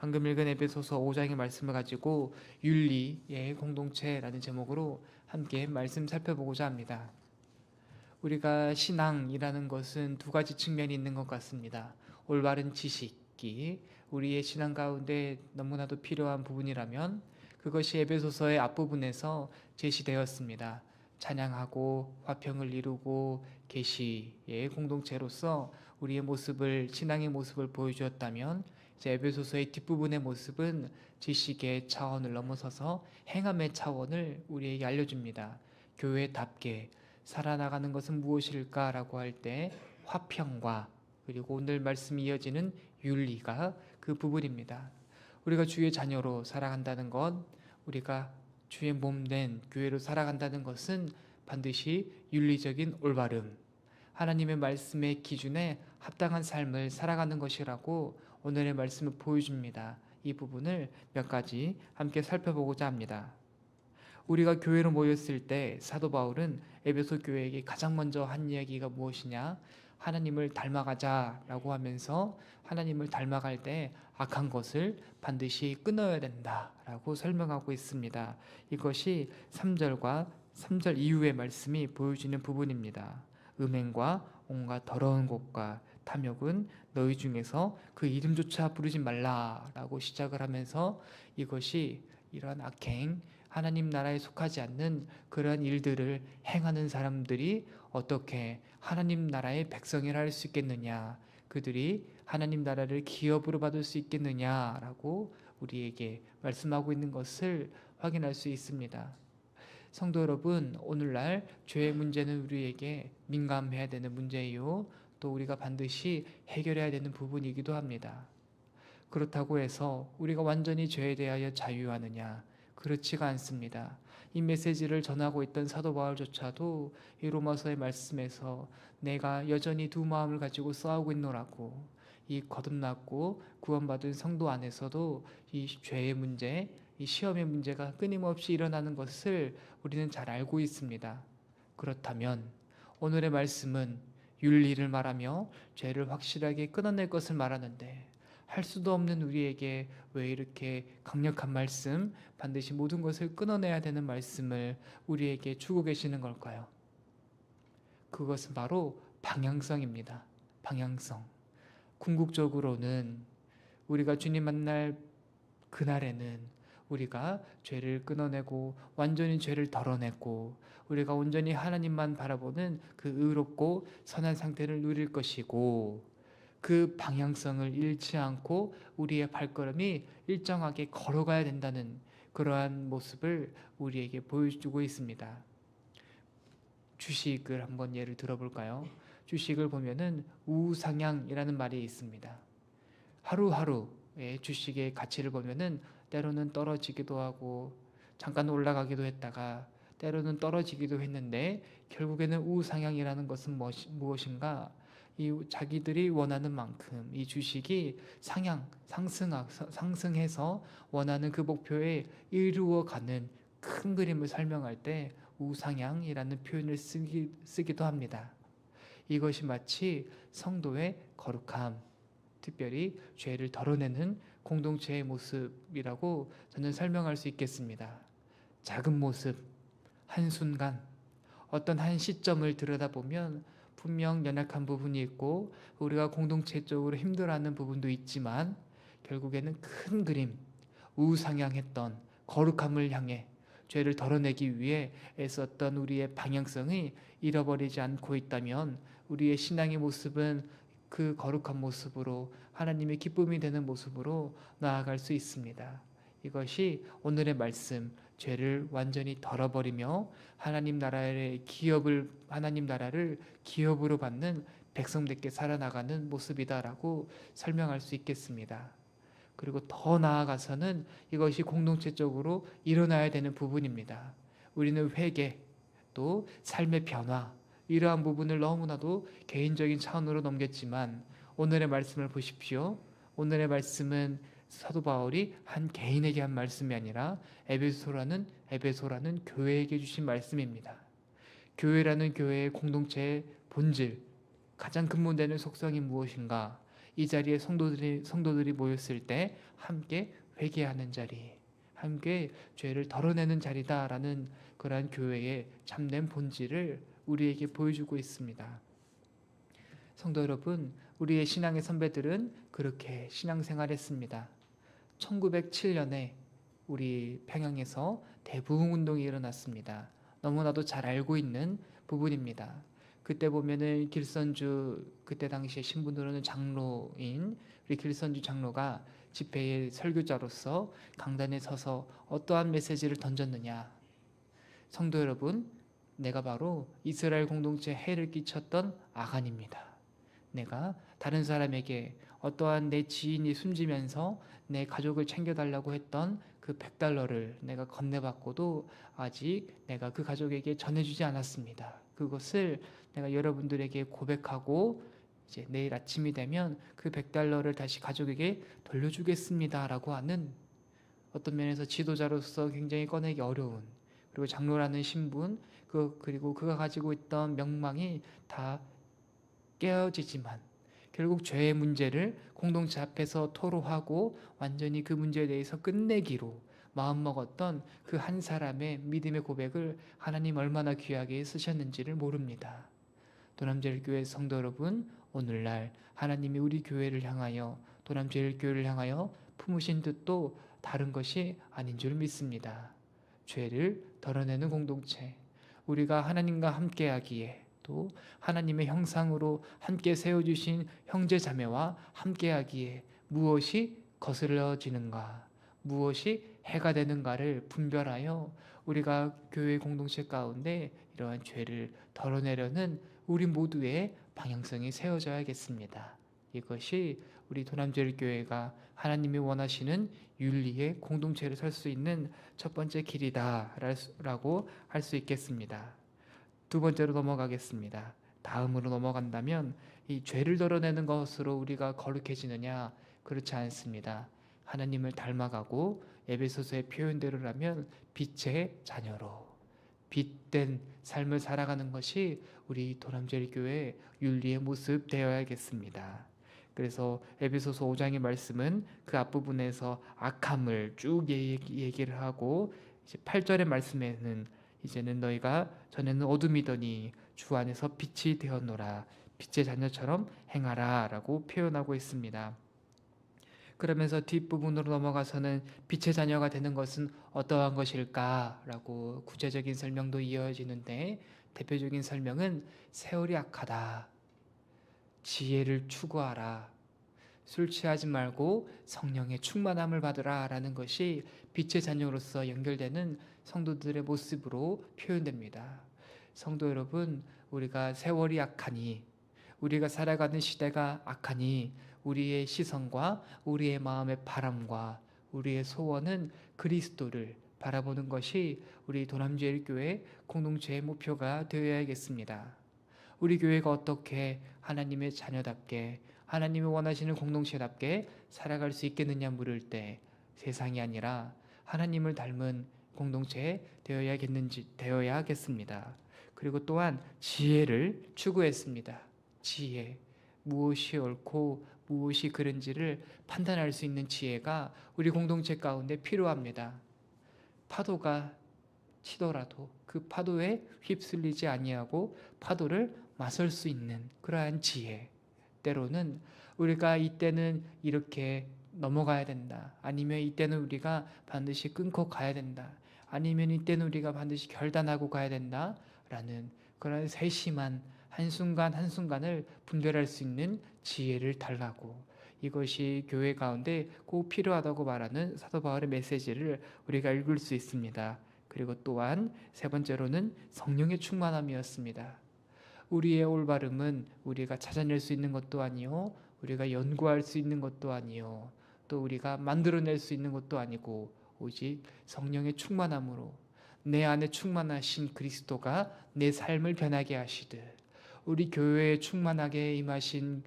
방금 읽은 에베소서 5장의 말씀을 가지고 윤리의 공동체라는 제목으로 함께 말씀 살펴보고자 합니다. 우리가 신앙이라는 것은 두 가지 측면이 있는 것 같습니다. 올바른 지식이 우리의 신앙 가운데 너무나도 필요한 부분이라면 그것이 에베소서의 앞부분에서 제시되었습니다. 찬양하고 화평을 이루고 계시의 공동체로서 우리의 모습을, 신앙의 모습을 보여주었다면 이제 에베소서의 뒷부분의 모습은 지식의 차원을 넘어서서 행함의 차원을 우리에게 알려줍니다. 교회답게 살아나가는 것은 무엇일까라고 할 때 화평과 그리고 오늘 말씀이 이어지는 윤리가 그 부분입니다. 우리가 주의 자녀로 살아간다는 것, 우리가 주의 몸된 교회로 살아간다는 것은 반드시 윤리적인 올바름, 하나님의 말씀의 기준에 합당한 삶을 살아가는 것이라고 오늘의 말씀을 보여줍니다. 이 부분을 몇 가지 함께 살펴보고자 합니다. 우리가 교회로 모였을 때 사도 바울은 에베소 교회에게 가장 먼저 한 이야기가 무엇이냐? 하나님을 닮아가자라고 하면서 하나님을 닮아갈 때 악한 것을 반드시 끊어야 된다라고 설명하고 있습니다. 이것이 3절 이후의 말씀이 보여주는 부분입니다. 음행과 온갖 더러운 것과 탐욕은 너희 중에서 그 이름조차 부르지 말라라고 시작을 하면서 이것이 이러한 악행, 하나님 나라에 속하지 않는 그러한 일들을 행하는 사람들이 어떻게 하나님 나라의 백성이라 할 수 있겠느냐, 그들이 하나님 나라를 기업으로 받을 수 있겠느냐라고 우리에게 말씀하고 있는 것을 확인할 수 있습니다. 성도 여러분, 오늘날 죄의 문제는 우리에게 민감해야 되는 문제이요, 또 우리가 반드시 해결해야 되는 부분이기도 합니다. 그렇다고 해서 우리가 완전히 죄에 대하여 자유하느냐? 그렇지가 않습니다. 이 메시지를 전하고 있던 사도 바울조차도 이 로마서의 말씀에서 내가 여전히 두 마음을 가지고 싸우고 있노라고, 이 거듭났고 구원받은 성도 안에서도 이 죄의 문제, 이 시험의 문제가 끊임없이 일어나는 것을 우리는 잘 알고 있습니다. 그렇다면 오늘의 말씀은 윤리를 말하며 죄를 확실하게 끊어낼 것을 말하는데 할 수도 없는 우리에게 왜 이렇게 강력한 말씀, 반드시 모든 것을 끊어내야 되는 말씀을 우리에게 주고 계시는 걸까요? 그것은 바로 방향성입니다. 방향성. 궁극적으로는 우리가 주님 만날 그날에는 우리가 죄를 끊어내고 완전히 죄를 덜어내고 우리가 온전히 하나님만 바라보는 그 의롭고 선한 상태를 누릴 것이고, 그 방향성을 잃지 않고 우리의 발걸음이 일정하게 걸어가야 된다는 그러한 모습을 우리에게 보여주고 있습니다. 주식을 한번 예를 들어볼까요? 주식을 보면은 우상향이라는 말이 있습니다. 하루하루의 주식의 가치를 보면은 때로는 떨어지기도 하고 잠깐 올라가기도 했다가 때로는 떨어지기도 했는데 결국에는 우상향이라는 것은 무엇인가? 이 자기들이 원하는 만큼 이 주식이 상승해서 원하는 그 목표에 이루어가는 큰 그림을 설명할 때 우상향이라는 표현을 쓰기도 합니다. 이것이 마치 성도의 거룩함, 특별히 죄를 덜어내는 공동체의 모습이라고 저는 설명할 수 있겠습니다. 작은 모습, 한순간, 어떤 한 시점을 들여다보면 분명 연약한 부분이 있고 우리가 공동체적으로 힘들어하는 부분도 있지만 결국에는 큰 그림, 우상향했던 거룩함을 향해 죄를 덜어내기 위해 애썼던 우리의 방향성이 잃어버리지 않고 있다면 우리의 신앙의 모습은 그 거룩한 모습으로 하나님의 기쁨이 되는 모습으로 나아갈 수 있습니다. 이것이 오늘의 말씀, 죄를 완전히 덜어버리며 하나님 나라를 기업으로 받는 백성들께 살아나가는 모습이다라고 설명할 수 있겠습니다. 그리고 더 나아가서는 이것이 공동체적으로 일어나야 되는 부분입니다. 우리는 회개, 또 삶의 변화, 이러한 부분을 너무나도 개인적인 차원으로 넘겼지만 오늘의 말씀을 보십시오. 오늘의 말씀은 사도 바울이 한 개인에게 한 말씀이 아니라 에베소라는 교회에게 주신 말씀입니다. 교회라는 교회의 공동체의 본질, 가장 근본되는 속성이 무엇인가? 이 자리에 성도들이 모였을 때 함께 회개하는 자리, 함께 죄를 덜어내는 자리다라는 그러한 교회의 참된 본질을 우리에게 보여주고 있습니다. 성도 여러분, 우리의 신앙의 선배들은 그렇게 신앙생활했습니다. 1907년에 우리 평양에서 대부흥운동이 일어났습니다. 너무나도 잘 알고 있는 부분입니다. 그때 보면은 길선주, 그때 당시에 신분으로는 장로인 우리 길선주 장로가 집회의 설교자로서 강단에 서서 어떠한 메시지를 던졌느냐. 성도 여러분, 내가 바로 이스라엘 공동체에 해를 끼쳤던 아간입니다. 내가 다른 사람에게 어떠한 내 지인이 숨지면서 내 가족을 챙겨달라고 했던 그 100달러를 내가 건네받고도 아직 내가 그 가족에게 전해주지 않았습니다. 그것을 내가 여러분들에게 고백하고 이제 내일 아침이 되면 그 100달러를 다시 가족에게 돌려주겠습니다 라고 하는, 어떤 면에서 지도자로서 굉장히 꺼내기 어려운, 그리고 장로라는 신분, 그리고 그가 가지고 있던 명망이 다 깨어지지만 결국 죄의 문제를 공동체 앞에서 토로하고 완전히 그 문제에 대해서 끝내기로 마음먹었던 그 한 사람의 믿음의 고백을 하나님 얼마나 귀하게 쓰셨는지를 모릅니다. 도남제일교회 성도 여러분, 오늘날 하나님이 우리 교회를 향하여, 도남제일교회를 향하여 품으신 뜻도 다른 것이 아닌 줄 믿습니다. 죄를 덜어내는 공동체, 우리가 하나님과 함께하기에, 또 하나님의 형상으로 함께 세워주신 형제자매와 함께하기에 무엇이 거슬러지는가, 무엇이 해가 되는가를 분별하여 우리가 교회 공동체 가운데 이러한 죄를 덜어내려는 우리 모두의 방향성이 세워져야겠습니다. 이것이 우리 도남제일교회가 하나님이 원하시는 윤리의 공동체를 설 수 있는 첫 번째 길이다라고 할 수 있겠습니다. 두 번째로 넘어가겠습니다. 다음으로 넘어간다면 이 죄를 덜어내는 것으로 우리가 거룩해지느냐? 그렇지 않습니다. 하나님을 닮아가고 에베소서의 표현대로라면 빛의 자녀로 빛된 삶을 살아가는 것이 우리 도남제일교회 윤리의 모습 되어야겠습니다. 그래서 에베소서 5장의 말씀은 그 앞부분에서 악함을 쭉 얘기를 하고, 이제 8절의 말씀에는 이제는 너희가 전에는 어둠이더니 주 안에서 빛이 되었노라, 빛의 자녀처럼 행하라 라고 표현하고 있습니다. 그러면서 뒷부분으로 넘어가서는 빛의 자녀가 되는 것은 어떠한 것일까 라고 구체적인 설명도 이어지는데, 대표적인 설명은 세월이 악하다, 지혜를 추구하라, 술 취하지 말고 성령의 충만함을 받으라 라는 것이 빛의 자녀로서 연결되는 성도들의 모습으로 표현됩니다. 성도 여러분, 우리가 세월이 악하니, 우리가 살아가는 시대가 악하니 우리의 시선과 우리의 마음의 바람과 우리의 소원은 그리스도를 바라보는 것이 우리 도남제일교회 공동체의 목표가 되어야겠습니다. 우리 교회가 어떻게 하나님의 자녀답게, 하나님이 원하시는 공동체답게 살아갈 수 있겠느냐 물을 때, 세상이 아니라 하나님을 닮은 공동체 되어야겠습니다. 그리고 또한 지혜를 추구했습니다. 지혜, 무엇이 옳고 무엇이 그른지를 판단할 수 있는 지혜가 우리 공동체 가운데 필요합니다. 파도가 치더라도 그 파도에 휩쓸리지 아니하고 파도를 맞설 수 있는 그러한 지혜, 때로는 우리가 이때는 이렇게 넘어가야 된다, 아니면 이때는 우리가 반드시 끊고 가야 된다, 아니면 이때는 우리가 반드시 결단하고 가야 된다 라는 그런 세심한 한순간 한순간을 분별할 수 있는 지혜를 달라고, 이것이 교회 가운데 꼭 필요하다고 말하는 사도 바울의 메시지를 우리가 읽을 수 있습니다. 그리고 또한 세 번째로는 성령의 충만함이었습니다. 우리의 올바름은 우리가 찾아낼 수 있는 것도 아니요, 우리가 연구할 수 있는 것도 아니요, 또 우리가 만들어낼 수 있는 것도 아니고 오직 성령의 충만함으로 내 안에 충만하신 그리스도가 내 삶을 변하게 하시듯, 우리 교회에 충만하게 임하신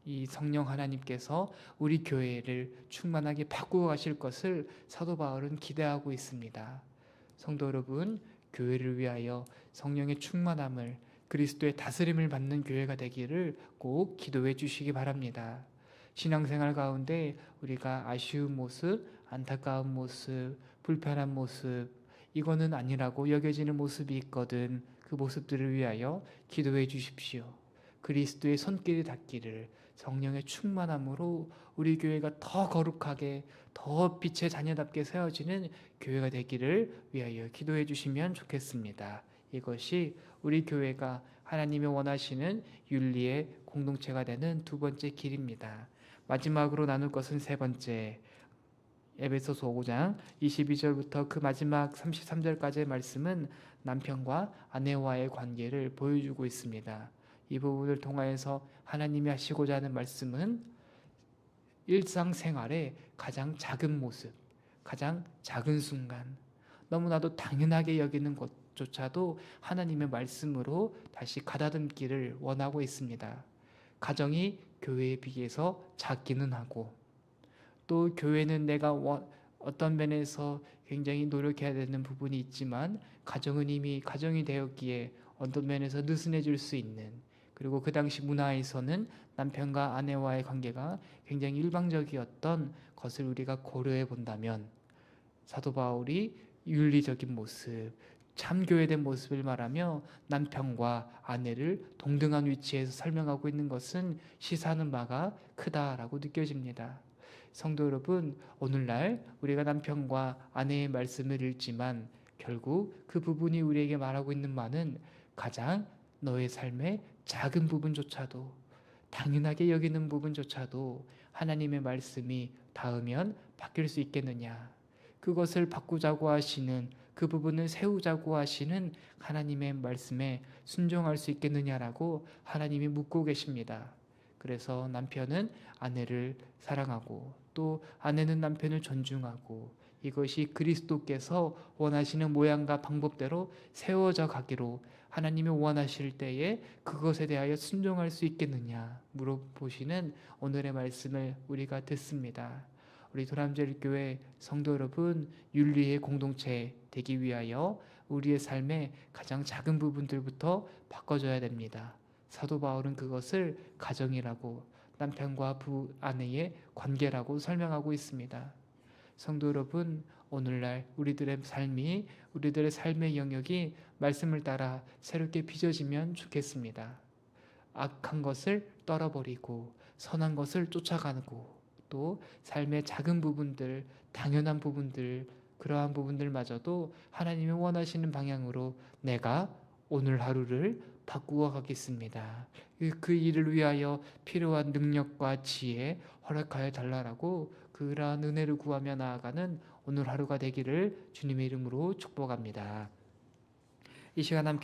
이 성령 하나님께서 우리 교회를 충만하게 바꾸어 가실 것을 사도 바울은 기대하고 있습니다. 성도 여러분, 교회를 위하여 성령의 충만함을, 그리스도의 다스림을 받는 교회가 되기를 꼭 기도해 주시기 바랍니다. 신앙생활 가운데 우리가 아쉬운 모습, 안타까운 모습, 불편한 모습, 이거는 아니라고 여겨지는 모습이 있거든. 그 모습들을 위하여 기도해 주십시오. 그리스도의 손길이 닿기를, 성령의 충만함으로 우리 교회가 더 거룩하게, 더 빛의 자녀답게 세워지는 교회가 되기를 위하여 기도해 주시면 좋겠습니다. 이것이 우리 교회가 하나님이 원하시는 윤리의 공동체가 되는 두 번째 길입니다. 마지막으로 나눌 것은 세 번째, 에베소서 5장 22절부터 그 마지막 33절까지의 말씀은 남편과 아내와의 관계를 보여주고 있습니다. 이 부분을 통하여서 하나님이 하시고자 하는 말씀은 일상생활의 가장 작은 모습, 가장 작은 순간, 너무나도 당연하게 여기는 것조차도 하나님의 말씀으로 다시 가다듬기를 원하고 있습니다. 가정이 교회에 비해서 작기는 하고, 또 교회는 내가 어떤 면에서 굉장히 노력해야 되는 부분이 있지만 가정은 이미 가정이 되었기에 어떤 면에서 느슨해질 수 있는, 그리고 그 당시 문화에서는 남편과 아내와의 관계가 굉장히 일방적이었던 것을 우리가 고려해 본다면, 사도 바울이 윤리적인 모습, 참 교회된 모습을 말하며 남편과 아내를 동등한 위치에서 설명하고 있는 것은 시사하는 바가 크다라고 느껴집니다. 성도 여러분, 오늘날 우리가 남편과 아내의 말씀을 읽지만 결국 그 부분이 우리에게 말하고 있는 바는 가장 너의 삶의 작은 부분조차도, 당연하게 여기는 부분조차도 하나님의 말씀이 닿으면 바뀔 수 있겠느냐, 그것을 바꾸자고 하시는, 그 부분을 세우자고 하시는 하나님의 말씀에 순종할 수 있겠느냐라고 하나님이 묻고 계십니다. 그래서 남편은 아내를 사랑하고 또 아내는 남편을 존중하고, 이것이 그리스도께서 원하시는 모양과 방법대로 세워져 가기로 하나님이 원하실 때에 그것에 대하여 순종할 수 있겠느냐 물어보시는 오늘의 말씀을 우리가 듣습니다. 우리 도남제일교회 성도 여러분, 윤리의 공동체 되기 위하여 우리의 삶의 가장 작은 부분들부터 바꿔줘야 됩니다. 사도 바울은 그것을 가정이라고, 남편과 아내의 관계라고 설명하고 있습니다. 성도 여러분, 오늘날 우리들의 삶의 영역이 말씀을 따라 새롭게 빚어지면 좋겠습니다. 악한 것을 떨어버리고 선한 것을 쫓아가고, 또 삶의 작은 부분들, 당연한 부분들, 그러한 부분들마저도 하나님이 원하시는 방향으로 내가 오늘 하루를 바꾸어 가겠습니다. 그 일을 위하여 필요한 능력과 지혜 허락하여 달라고 그러한 은혜를 구하며 나아가는 오늘 하루가 되기를 주님의 이름으로 축복합니다. 이 시간 함께